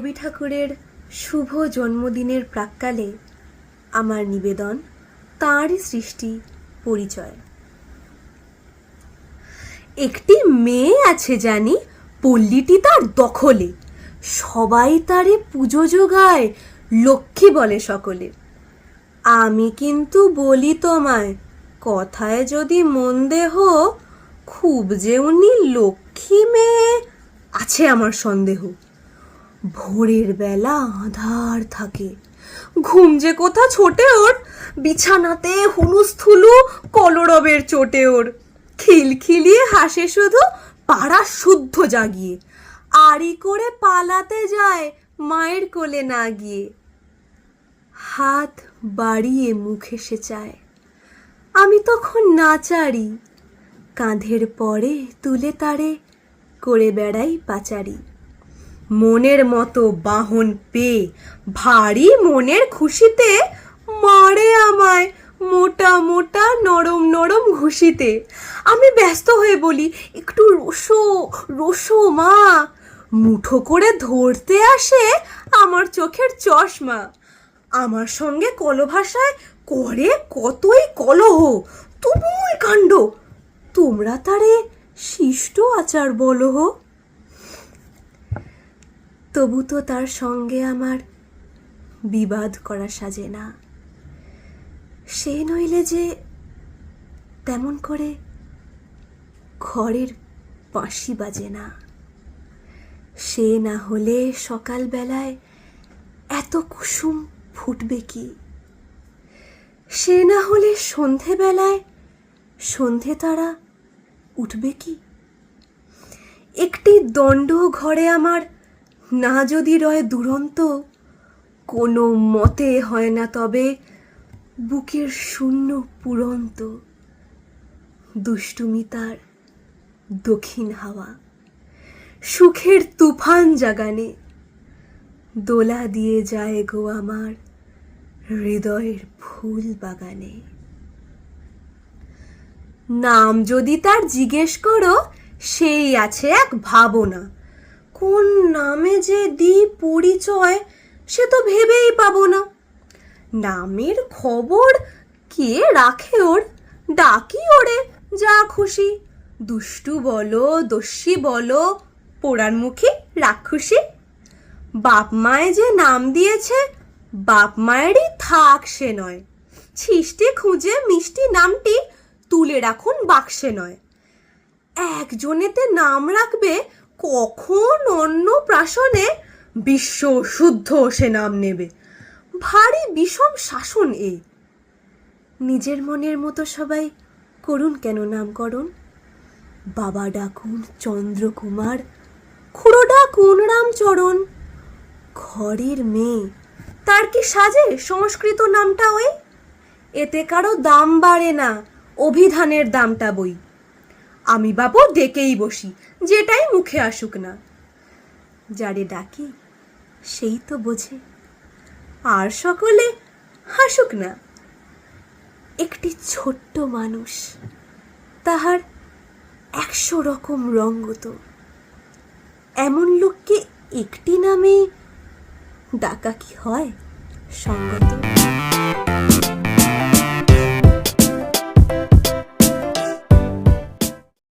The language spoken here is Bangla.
রবি ঠাকুরের শুভ জন্মদিনের প্রাক্কালে আমার নিবেদন তাঁরই সৃষ্টি পরিচয়। একটি মেয়ে আছে জানি, পল্লীটি তার দখলে, সবাই তারে পুজো যোগায়, লক্ষ্মী বলে সকলে। আমি কিন্তু বলি তোমায়, কথায় যদি মন দেহ, খুব যে উনি লক্ষ্মী মেয়ে আছে আমার সন্দেহ। ভোরের বেলা আঁধার থাকে, ঘুম যে কোথা ছোটে ওর, বিছানাতে হুলুস্থুলু কলরবের চোটে ওর। খিলখিলিয়ে হাসে শুধু পাড়া শুদ্ধ জাগিয়ে, আড়ি করে পালাতে যায় মায়ের কোলে না গিয়ে। হাত বাড়িয়ে মুখে সে চায়, আমি তখন নাচারি, কাঁধের পরে তুলে তারে করে বেড়াই পাচারি। মনের মতো বাহন পেয়ে ভারী মনের খুশিতে মারে আমায় মোটা মোটা নরম নরম ঘুষিতে। আমি ব্যস্ত হয়ে বলি, একটু রোসো রোসো মা। মুঠো করে ধরতে আসে আমার চোখের চশমা। আমার সঙ্গে কলভাষায় করে কতই কলহ, তুমুল কাণ্ড। তোমরা তারে শিষ্ট আচার বলহ। তবু তো তার সঙ্গে আমার বিবাদ করা সাজে না। সে নইলে যে তেমন করে ঘরের বাঁশি বাজে না। সে না হলে সকালবেলায় এত কুসুম ফুটবে কি? সে না হলে সন্ধেবেলায় সন্ধে তারা উঠবে কি? একটি দণ্ড ঘরে আমার না যদি রয় দুরন্ত, কোনো মতে হয় না তবে বুকের শূন্য পুরন্ত। দুষ্টুমি তার দক্ষিণ হাওয়া, সুখের তুফান জাগানে, দোলা দিয়ে যায় গো আমার হৃদয়ের ফুল বাগানে। নাম যদি তার জিজ্ঞেস করো, সেই আছে এক ভাবনা। কোন নামে যে দি পরিচয়, সে তো ভেবেই পাবো না। নামের খবর কে রাখে ওর, ডাকি ওরে যা খুশি। দুষ্টু বলো, দস্যি বলো, পোড়ারমুখী রাক্ষসী। বাপ মায়ে যে নাম দিয়েছে, বাপ মায়েরই থাক সে নয়। ছিষ্টি খুঁজে মিষ্টি নামটি তুলে রাখুন বাক্সে নয়। একজনেতে নাম রাখবে, কখন অন্য প্রাশনে বিশ্ব শুদ্ধ সে নাম নেবে। ভারী বিষম শাসন এ। নিজের মনের মতো সবাই করুন কেন নামকরণ। বাবা ডাকুন চন্দ্রকুমার, খুড়ো ডাকুন রামচরণ। ঘরের মেয়ে তার কি সাজে সংস্কৃত নামটা ওই? এতে কারো দাম বাড়ে না, অভিধানের দামটা বই। আমি বাবু ডেকেই বসি, যেটাই মুখে আসুক না। যারে ডাকি সেই তো বোঝে, আর সকলে হাসুক না। একটি ছোট্ট মানুষ, তাহার 100 রকম রঙ্গত। এমন লোককে একটি নামে ডাকা কি হয় সঙ্গত?